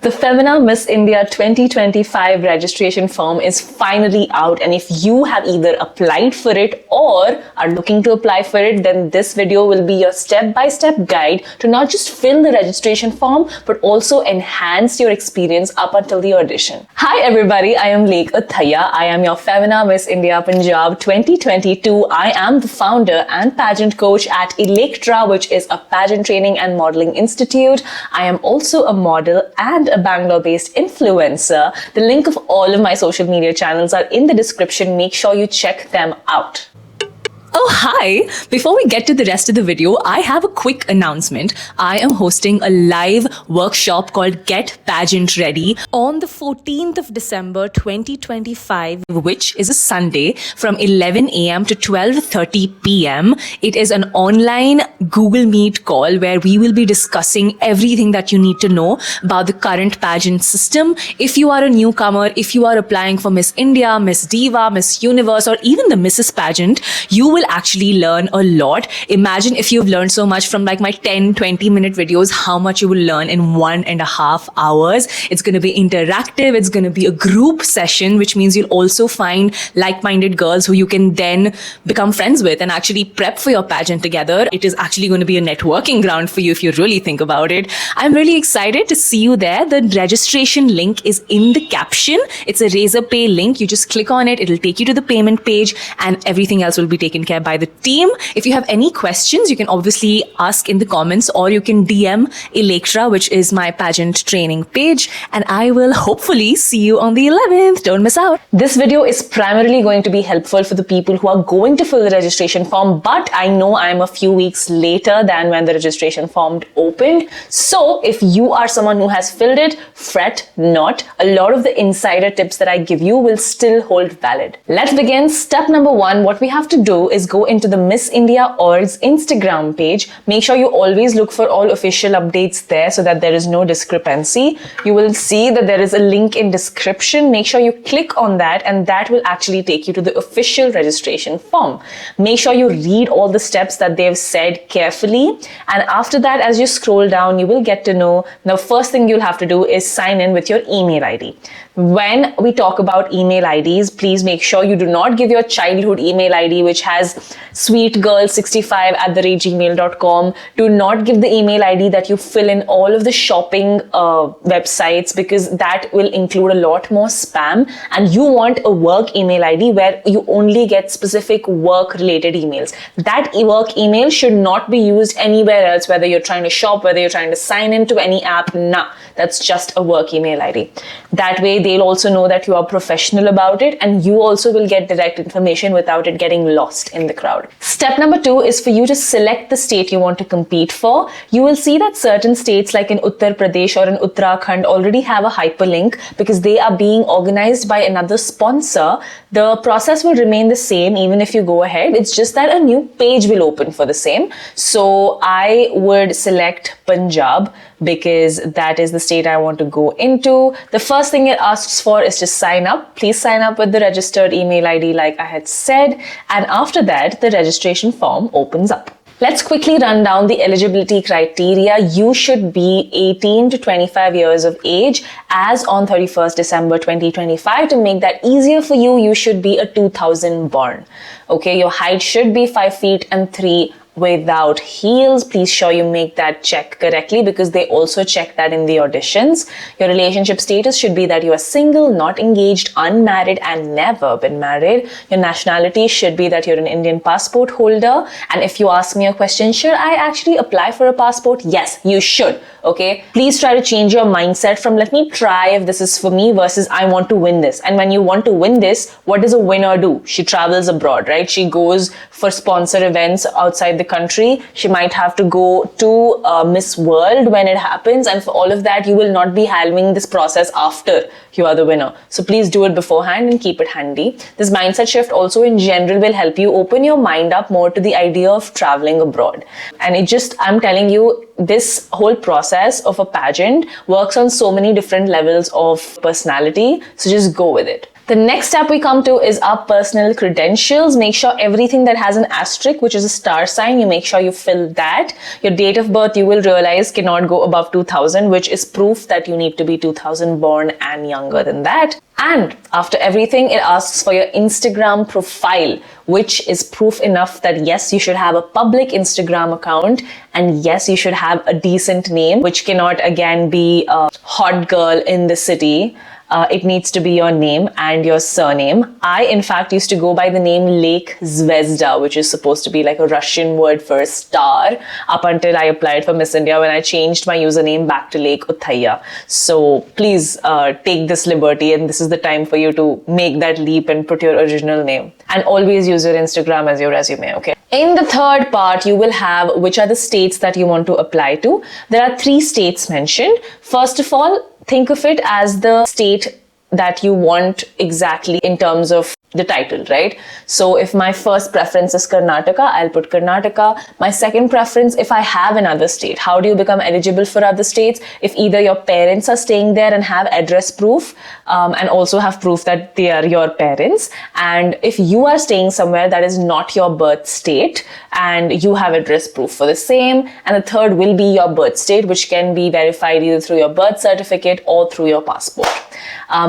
The Femina Miss India 2025 registration form is finally out, and if you have either applied for it or are looking to apply for it, then this video will be your step-by-step guide to not just fill the registration form but also enhance your experience up until the audition. Hi everybody, I am Lekh Uthaiah. I am your Femina Miss India Punjab 2022. I am the founder and pageant coach at ELEKHTRA, which is a pageant training and modeling institute. I am also a model and a Bangalore-based influencer. The link of all of my social media channels are in the description. Make sure you check them out. Oh, hi! Before we get to the rest of the video, I have a quick announcement. I am hosting a live workshop called Get Pageant Ready on the 14th of December 2025, which is a Sunday from 11 a.m. to 12:30 p.m. It is an online Google Meet call where we will be discussing everything that you need to know about the current pageant system. If you are a newcomer, if you are applying for Miss India, Miss Diva, Miss Universe, or even the Mrs. Pageant, you will actually learn a lot. Imagine if you've learned so much from like my 10-20 minute videos, how much you will learn in 1.5 hours. It's going to be interactive. It's going to be a group session, which means you'll also find like-minded girls who you can then become friends with and actually prep for your pageant together. It is actually going to be a networking ground for you if you really think about it. I'm really excited to see you there. The registration link is in the caption. It's a Razorpay link. You just click on it. It'll take you to the payment page and everything else will be taken care by the team. If you have any questions, you can obviously ask in the comments or you can DM ELEKHTRA, which is my pageant training page, and I will hopefully see you on the 11th. Don't miss out. This video is primarily going to be helpful for the people who are going to fill the registration form, but I know I'm a few weeks later than when the registration form opened. So if you are someone who has filled it, fret not. A lot of the insider tips that I give you will still hold valid. Let's begin. Step number 1, what we have to do is go into the Miss India Org's Instagram page. Make sure you always look for all official updates there so that there is no discrepancy. You will see that there is a link in description. Make sure you click on that and that will actually take you to the official registration form. Make sure you read all the steps that they've said carefully, and after that, as you scroll down, you will get to know the first thing you'll have to do is sign in with your email ID. When we talk about email IDs, please make sure you do not give your childhood email ID, which has sweetgirl65@gmail.com. Do not give the email ID that you fill in all of the shopping websites, because that will include a lot more spam, and you want a work email ID where you only get specific work related emails. That work email should not be used anywhere else, whether you're trying to shop, whether you're trying to sign into any app. Nah, that's just a work email ID. That way they'll also know that you are professional about it, and you also will get direct information without it getting lost in the crowd. Step number 2 is for you to select the state you want to compete for. You will see that certain states like in Uttar Pradesh or in Uttarakhand already have a hyperlink because they are being organized by another sponsor. The process will remain the same even if you go ahead. It's just that a new page will open for the same. So I would select Punjab because that is the state I want to go into. The first thing it asks for is to sign up. Please sign up with the registered email ID like I had said, and after that the registration form opens up. Let's quickly run down the eligibility criteria. You should be 18 to 25 years of age as on 31st December 2025. To make that easier for you, you should be a 2000 born. Okay, your height should be 5 feet and 3 without heels. Please sure you make that check correctly because they also check that in the auditions. Your relationship status should be that you are single, not engaged, unmarried, and never been married. Your nationality should be that you're an Indian passport holder. And if you ask me a question, should I actually apply for a passport? Yes, you should. Okay, please try to change your mindset from let me try if this is for me versus I want to win this. And when you want to win this, what does a winner do? She travels abroad, right? She goes for sponsor events outside the country. She might have to go to Miss World when it happens, and for all of that you will not be handling this process after you are the winner. So please do it beforehand and keep it handy. This mindset shift also in general will help you open your mind up more to the idea of traveling abroad. And I'm telling you, this whole process of a pageant works on so many different levels of personality, so just go with it. The next step we come to is our personal credentials. Make sure everything that has an asterisk, which is a star sign, you make sure you fill that. Your date of birth, you will realize, cannot go above 2000, which is proof that you need to be 2000 born and younger than that. And after everything, it asks for your Instagram profile, which is proof enough that yes, you should have a public Instagram account, and yes, you should have a decent name, which cannot again be a hot girl in the city. It needs to be your name and your surname. I, in fact, used to go by the name Lekh Zvezda, which is supposed to be like a Russian word for star, up until I applied for Miss India, when I changed my username back to Lekh Uthaiah. So please take this liberty, and this is the time for you to make that leap and put your original name. And always use your Instagram as your resume, okay? In the third part, you will have which are the states that you want to apply to. There are 3 states mentioned. First of all, think of it as the state that you want exactly in terms of the title, right? So if my first preference is Karnataka, I'll put Karnataka. My second preference, if I have another state, how do you become eligible for other states? If either your parents are staying there and have address proof, and also have proof that they are your parents, and if you are staying somewhere that is not your birth state and you have address proof for the same, and the third will be your birth state, which can be verified either through your birth certificate or through your passport.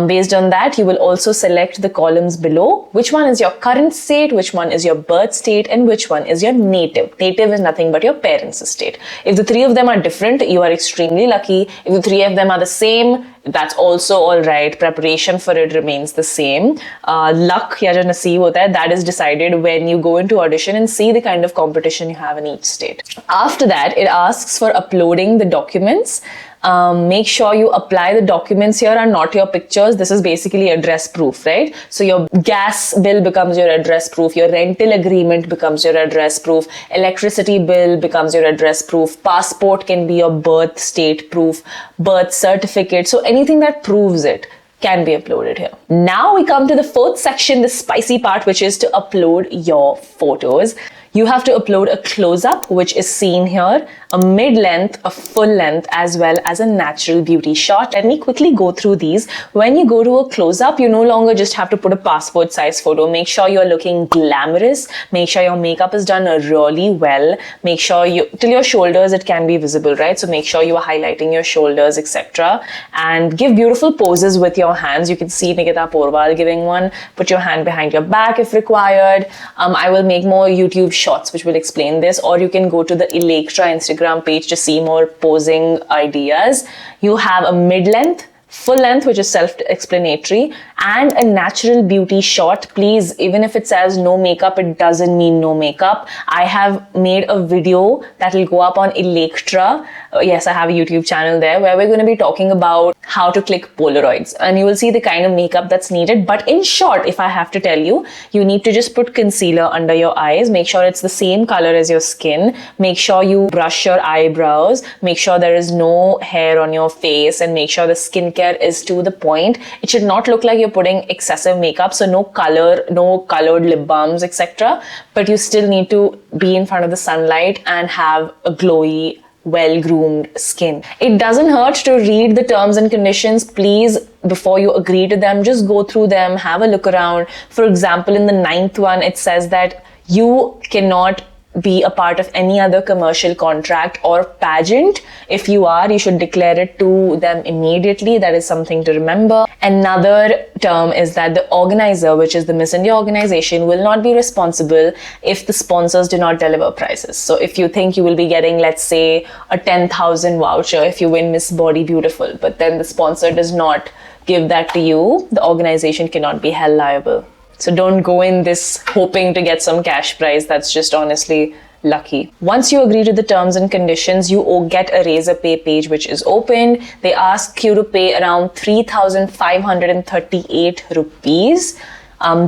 Based on that, you will also select the columns below. Which one is your current state, which one is your birth state, and which one is your native. Native is nothing but your parents' state. If the 3 of them are different, you are extremely lucky. If the 3 of them are the same, that's also all right. Preparation for it remains the same. Luck ya jo naseeb hota hai, that is decided when you go into audition and see the kind of competition you have in each state. After that, it asks for uploading the documents. Make sure you apply the documents here are not your pictures. This is basically address proof, right? So your gas bill becomes your address proof. Your rental agreement becomes your address proof. Electricity bill becomes your address proof. Passport can be your birth state proof. Birth certificate. So anything that proves it can be uploaded here. Now we come to the 4th section, the spicy part, which is to upload your photos. You have to upload a close-up, which is seen here, a mid-length, a full-length, as well as a natural beauty shot. Let me quickly go through these. When you go to a close-up, you no longer just have to put a passport-size photo. Make sure you're looking glamorous. Make sure your makeup is done really well. Make sure till your shoulders, it can be visible, right? So make sure you are highlighting your shoulders, etc. And give beautiful poses with your hands. You can see Nikita Porwal giving one. Put your hand behind your back if required. I will make more YouTube shots which will explain this, or you can go to the ELEKHTRA Instagram page to see more posing ideas. You have a mid-length, full length, which is self-explanatory, and a natural beauty shot. Please, even if it says no makeup, it doesn't mean no makeup. I have made a video that will go up on ELEKHTRA. Yes, I have a YouTube channel there where we're going to be talking about how to click Polaroids, and you will see the kind of makeup that's needed. But in short, if I have to tell you, you need to just put concealer under your eyes. Make sure it's the same color as your skin. Make sure you brush your eyebrows. Make sure there is no hair on your face, and make sure the skincare is to the point. It should not look like you're putting excessive makeup, so no color, no colored lip balms, etc. But you still need to be in front of the sunlight and have a glowy, well-groomed skin. It doesn't hurt to read the terms and conditions. Please, before you agree to them, just go through them, have a look around. For example, in the 9th one, it says that you cannot be a part of any other commercial contract or pageant. If you are, you should declare it to them immediately. That is something to remember. Another term is that the organizer, which is the Miss India organization, will not be responsible if the sponsors do not deliver prizes. So if you think you will be getting, let's say, a 10,000 voucher if you win Miss Body Beautiful, but then the sponsor does not give that to you, the organization cannot be held liable. So don't go in this hoping to get some cash prize. That's just honestly lucky. Once you agree to the terms and conditions, you get a Razorpay page which is opened. They ask you to pay around 3,538 rupees.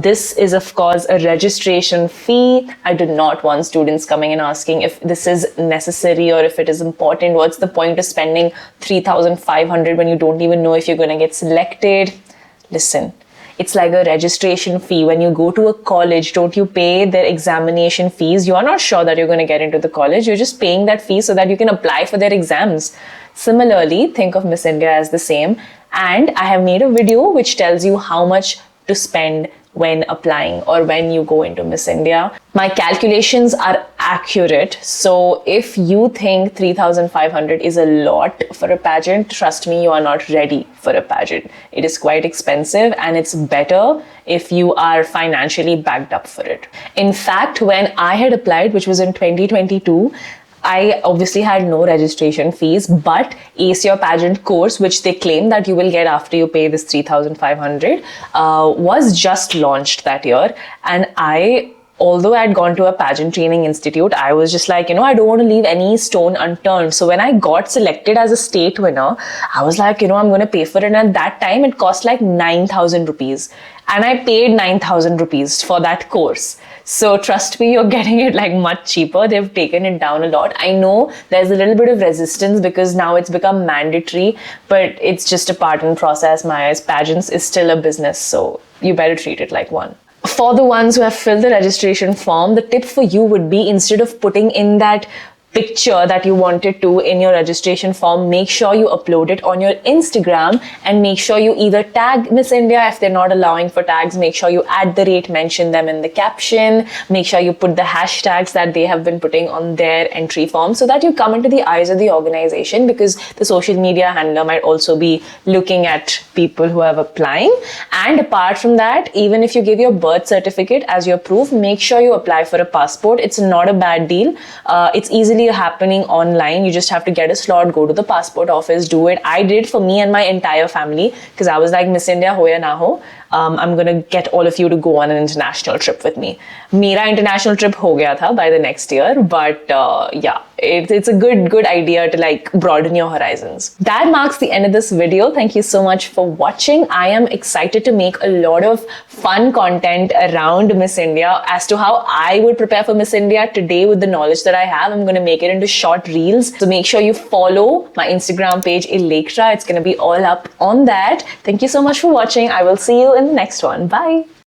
This is of course a registration fee. I do not want students coming and asking if this is necessary or if it is important. What's the point of spending 3,500 when you don't even know if you're going to get selected? Listen. It's like a registration fee. When you go to a college, don't you pay their examination fees? You are not sure that you're going to get into the college. You're just paying that fee so that you can apply for their exams. Similarly, think of Miss India as the same. And I have made a video which tells you how much to spend when applying or when you go into Miss India. My calculations are accurate. So if you think 3,500 is a lot for a pageant, trust me, you are not ready for a pageant. It is quite expensive, and it's better if you are financially backed up for it. In fact, when I had applied, which was in 2022, I obviously had no registration fees, but Ace Your Pageant course, which they claim that you will get after you pay this 3,500, was just launched that year. And although I had gone to a pageant training institute, I was just like, I don't want to leave any stone unturned. So when I got selected as a state winner, I was like, I'm going to pay for it. And at that time, it cost like 9,000 rupees. And I paid 9,000 rupees for that course. So trust me, you're getting it like much cheaper. They've taken it down a lot. I know there's a little bit of resistance because now it's become mandatory, but it's just a part and process. My eyes, pageants is still a business, so you better treat it like one. For the ones who have filled the registration form, the tip for you would be, instead of putting in that picture that you wanted to in your registration form, make sure you upload it on your Instagram, and make sure you either tag Miss India. If they're not allowing for tags, make sure you mention them in the caption. Make sure you put the hashtags that they have been putting on their entry form, so that you come into the eyes of the organization, because the social media handler might also be looking at people who have applying. And apart from that, even if you give your birth certificate as your proof, make sure you apply for a passport. It's not a bad deal. It's easily happening online. You just have to get a slot, go to the passport office, do it. I did for me and my entire family, because I was like, Miss India ho ya na ho, I'm gonna get all of you to go on an international trip with me. Mera international trip ho gaya tha by the next year, but yeah, it's a good idea to like broaden your horizons. That marks the end of this video. Thank you so much for watching. I am excited to make a lot of fun content around Miss India as to how I would prepare for Miss India today with the knowledge that I have. I'm gonna make it into short reels. So make sure you follow my Instagram page, ELEKHTRA. It's gonna be all up on that. Thank you so much for watching. I will see you in the next one. Bye.